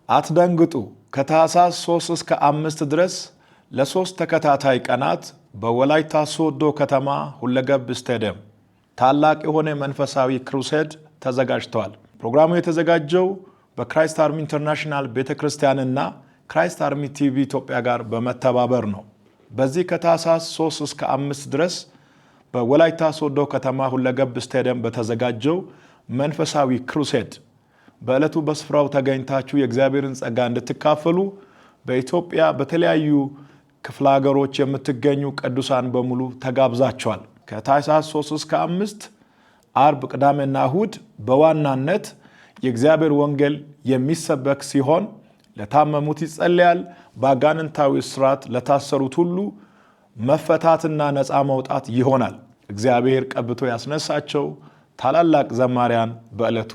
አትደንግጡ ከታህሳስ 3 እስከ 5 ድረስ ለሶስት ተከታታይ ቀናት በወላይታ ሶዶ ከተማ ሁለገብ ስቴዲየም ታላቅ የሆነ መንፈሳዊ ክሩሴድ ተዘጋጅቷል። ፕሮግራሙ የተዘጋጀው በክራይስት አርሚ ኢንተርናሽናል ቤተክርስቲያንና ክራይስት አርሚ ቲቪ ኢትዮጵያ ጋር በመተባበር ነው። በዚህ ከታህሳስ 3 እስከ 5 ድረስ በወላይታ ሶዶ ከተማ ሁለገብ ስቴዲየም በተዘጋጀው መንፈሳዊ ክሩሴድ በዕለቱ በስፍራው ተገኝታችሁ የእግዚአብሔርን ጸጋ እንድትካፈሉ በኢትዮጵያ በተለያዩ ክፍለ ሀገሮች የምትገኙ ቅዱሳን በሙሉ ተጋብዛችኋል። ከታህሳስ 3 እስከ 5 አርብ፣ ቅዳሜና እሁድ በዋናነት የእግዚአብሔር ወንጌል የሚሰበክ ሲሆን ለታመሙት ይጸልያል። በአጋንንታዊ እስራት ለታሰሩት ሁሉ መፈታትና ነፃ መውጣት ይሆናል። እግዚአብሔር ቀብቶ ያስነሳቸው ታላላቅ ዘማሪያን በዕለቱ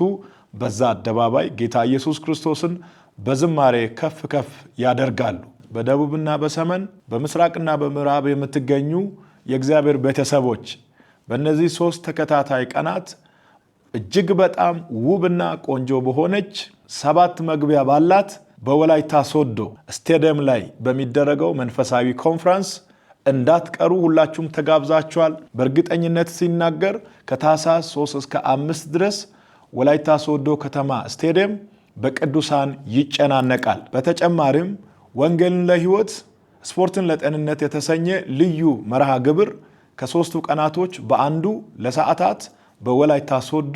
በዛ አደባባይ ጌታ ኢየሱስ ክርስቶስን በዝማሬ ከፍ ከፍ ያደርጋሉ። በደቡብና በሰሜን በምስራቅና በምዕራብ የምትገኙ የእግዚአብሔር ቤተሰቦች በእነዚህ 3 ተከታታይ ቀናት እጅግ በጣም ውብና ቆንጆ በሆነች 7 መግቢያ ባላት በወላይታ ሶዶ ስቴዲየም ላይ በሚደረገው መንፈሳዊ ኮንፈረንስ እንዳትቀሩ ሁላችሁም ተጋብዛችኋል። በእርግጠኝነት ሲናገር ከታህሳስ 3 እስከ 5 ድረስ ወላይታ ሶዶ ከተማ ስቴዲየም በቅዱሳን ይጨናነቃል። በተጨማሪም ወንጌልን ለሕይወት ስፖርትን ለጤንነት የተሰኘ ልዩ መርሃ ግብር ከ3ቱ ቀናቶች በአንዱ ለሰዓታት በወላይታ ሶዶ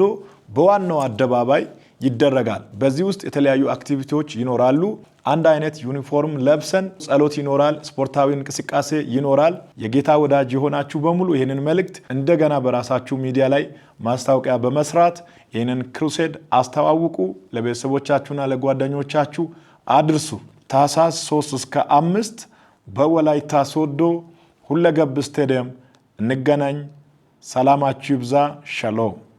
በዋናው አደባባይ ይደረጋል። በዚህ ውስጥ የተለያዩ አክቲቪቲዎች ይኖራሉ። አንድ አይነት ዩኒፎርም ለብሰን ጸሎት ይኖራል፣ ስፖርታዊ እንቅስቃሴ ይኖራል። የጌታ ወዳጅ የሆናችሁ በሙሉ ይህንን መልእክት እንደገና በራሳችሁ ሚዲያ ላይ ማስታወቂያ በመስራት ይህንን ክሩሴድ አስተዋውቁ፣ ለቤተሰቦቻችሁና ለጓደኞቻችሁ አድርሱ። ታህሳስ 3 እስከ 5 በወላይታ ሶዶ ሁለገብ ስቴዲየም እንገናኝ። ሰላማችሁ ይብዛ። ሻሎም